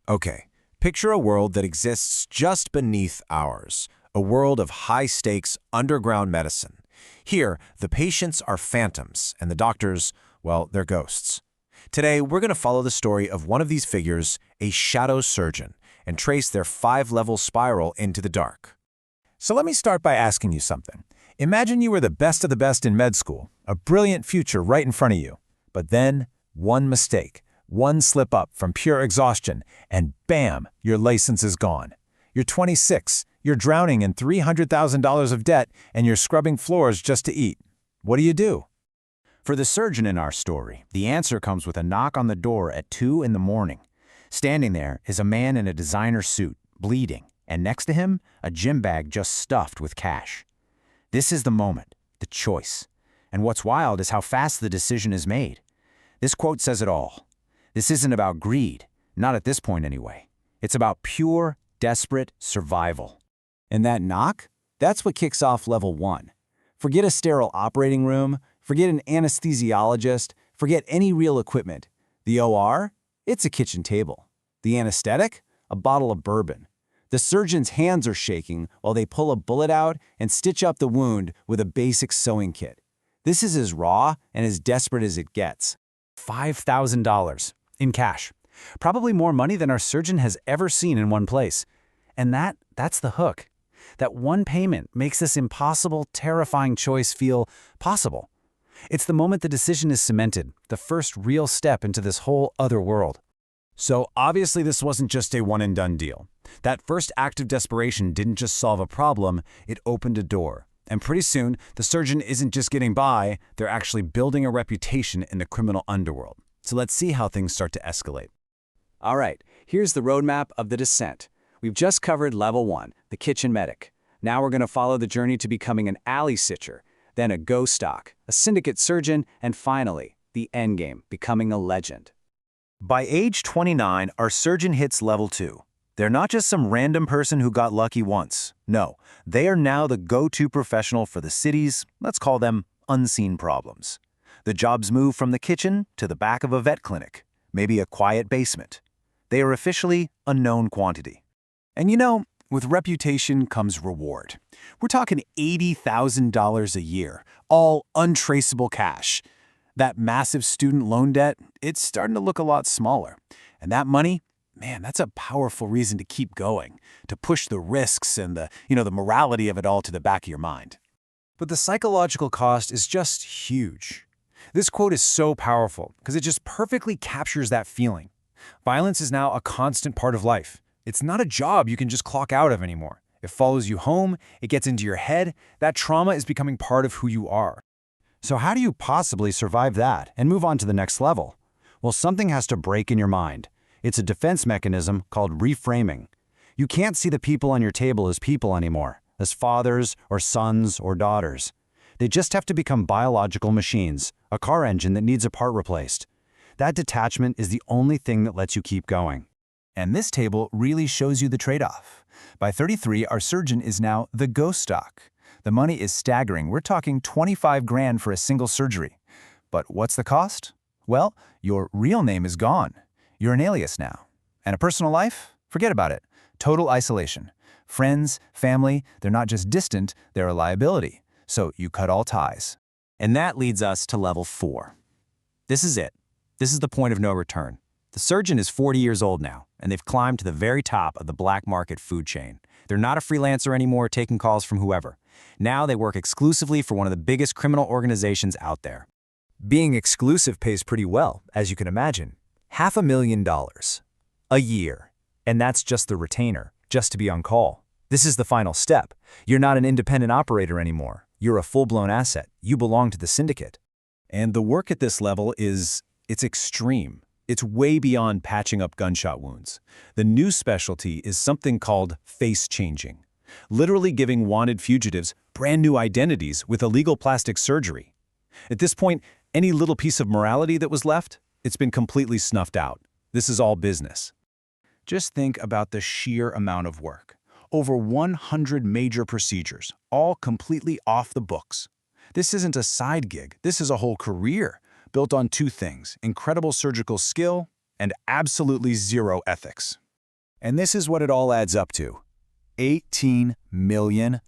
Okay, picture a world that exists just beneath ours, a world of high-stakes underground medicine. Here, the patients are phantoms, and the doctors, well, they're ghosts. Today, we're going to follow the story of one of these figures, a shadow surgeon, and trace their five-level spiral into the dark. So let me start by asking you something. Imagine you were the best of the best in med school, a brilliant future right in front of you. But then, one mistake, one slip up from pure exhaustion, and bam, your license is gone. You're 26, you're drowning in $300,000 of debt, and you're scrubbing floors just to eat. What do you do? For the surgeon in our story, the answer comes with a knock on the door at 2 in the morning. Standing there is a man in a designer suit, bleeding, and next to him, a gym bag just stuffed with cash. This is the moment, the choice. And what's wild is how fast the decision is made. This quote says it all. This isn't about greed, not at this point anyway. It's about pure, desperate survival. And that knock? That's what kicks off level 1. Forget a sterile operating room, forget an anesthesiologist, forget any real equipment. The OR? It's a kitchen table. The anesthetic? A bottle of bourbon. The surgeon's hands are shaking while they pull a bullet out and stitch up the wound with a basic sewing kit. This is as raw and as desperate as it gets. $5,000 in cash. Probably more money than our surgeon has ever seen in one place. And that's the hook. That one payment makes this impossible, terrifying choice feel possible. It's the moment the decision is cemented, the first real step into this whole other world. So obviously this wasn't just a one-and-done deal. That first act of desperation didn't just solve a problem, it opened a door. And pretty soon, the surgeon isn't just getting by, they're actually building a reputation in the criminal underworld. So let's see how things start to escalate. All right, here's the roadmap of the descent. We've just covered level 1, the kitchen medic. Now we're going to follow the journey to becoming an alley stitcher, then a ghost doc, a syndicate surgeon, and finally, the endgame, becoming a legend. By age 29, our surgeon hits level 2. They're not just some random person who got lucky once. No, they are now the go-to professional for the city's, let's call them, unseen problems. The jobs move from the kitchen to the back of a vet clinic, maybe a quiet basement. They are officially a known quantity. And you know, with reputation comes reward. We're talking $80,000 a year, all untraceable cash. That massive student loan debt, it's starting to look a lot smaller. And that money, man, that's a powerful reason to keep going, to push the risks and the morality of it all to the back of your mind. But the psychological cost is just huge. This quote is so powerful because it just perfectly captures that feeling. Violence is now a constant part of life. It's not a job you can just clock out of anymore. It follows you home, it gets into your head, that trauma is becoming part of who you are. So how do you possibly survive that and move on to the next level? Well, something has to break in your mind. It's a defense mechanism called reframing. You can't see the people on your table as people anymore, as fathers or sons or daughters. They just have to become biological machines, a car engine that needs a part replaced. That detachment is the only thing that lets you keep going. And this table really shows you the trade-off. By 33, our surgeon is now the ghost doc. The money is staggering. We're talking 25 grand for a single surgery. But what's the cost? Well, your real name is gone. You're an alias now. And a personal life? Forget about it. Total isolation. Friends, family, they're not just distant, they're a liability. So you cut all ties. And that leads us to level 4. This is it. This is the point of no return. The surgeon is 40 years old now, and they've climbed to the very top of the black market food chain. They're not a freelancer anymore taking calls from whoever. Now they work exclusively for one of the biggest criminal organizations out there. Being exclusive pays pretty well, as you can imagine. $500,000 a year. And that's just the retainer, just to be on call. This is the final step. You're not an independent operator anymore. You're a full-blown asset. You belong to the syndicate. And the work at this level it's extreme. It's way beyond patching up gunshot wounds. The new specialty is something called face changing, literally giving wanted fugitives brand new identities with illegal plastic surgery. At this point, any little piece of morality that was left, it's been completely snuffed out. This is all business. Just think about the sheer amount of work. Over 100 major procedures, all completely off the books. This isn't a side gig, this is a whole career, built on two things: incredible surgical skill and absolutely zero ethics. And this is what it all adds up to. $18 million,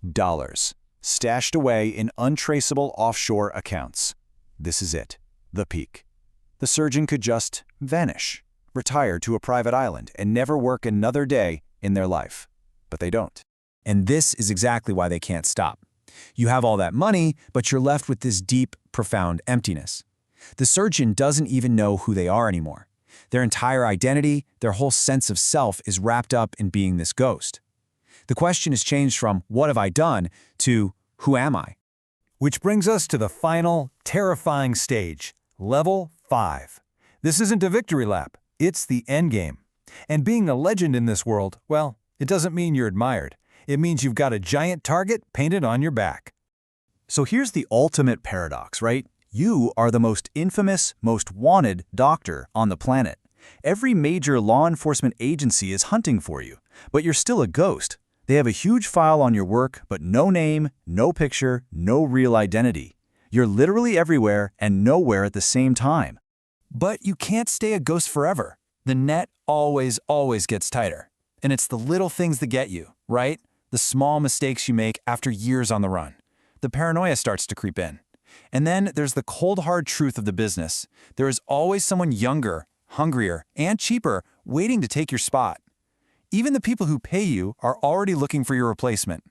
stashed away in untraceable offshore accounts. This is it, the peak. The surgeon could just vanish, retire to a private island, and never work another day in their life. But they don't. And this is exactly why they can't stop. You have all that money, but you're left with this deep, profound emptiness. The surgeon doesn't even know who they are anymore. Their entire identity, their whole sense of self is wrapped up in being this ghost. The question has changed from, what have I done, to, who am I? Which brings us to the final, terrifying stage, Level 5. This isn't a victory lap, it's the endgame. And being a legend in this world, well, it doesn't mean you're admired. It means you've got a giant target painted on your back. So here's the ultimate paradox, right? You are the most infamous, most wanted doctor on the planet. Every major law enforcement agency is hunting for you, but you're still a ghost. They have a huge file on your work, but no name, no picture, no real identity. You're literally everywhere and nowhere at the same time. But you can't stay a ghost forever. The net always gets tighter. And it's the little things that get you, right? The small mistakes you make after years on the run. The paranoia starts to creep in. And then there's the cold, hard truth of the business. There is always someone younger, hungrier, and cheaper waiting to take your spot. Even the people who pay you are already looking for your replacement.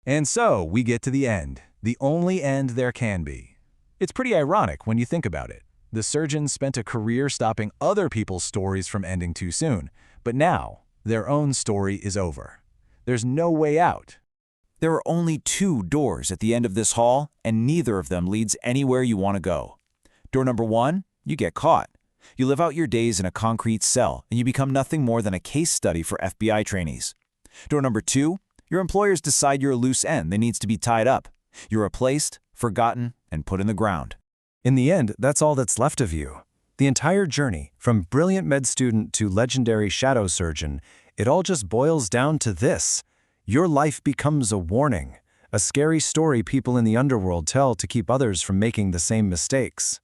And so we get to the end, the only end there can be. It's pretty ironic when you think about it. The surgeons spent a career stopping other people's stories from ending too soon, but now their own story is over. There's no way out. There are only 2 doors at the end of this hall, and neither of them leads anywhere you want to go. Door number 1, you get caught. You live out your days in a concrete cell, and you become nothing more than a case study for FBI trainees. Door number 2, your employers decide you're a loose end that needs to be tied up. You're replaced, forgotten, and put in the ground. In the end, that's all that's left of you. The entire journey, from brilliant med student to legendary shadow surgeon, it all just boils down to this. Your life becomes a warning, a scary story people in the underworld tell to keep others from making the same mistakes.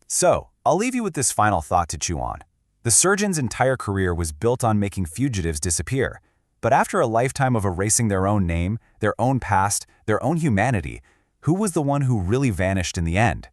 So, I'll leave you with this final thought to chew on. The surgeon's entire career was built on making fugitives disappear. But after a lifetime of erasing their own name, their own past, their own humanity, who was the one who really vanished in the end?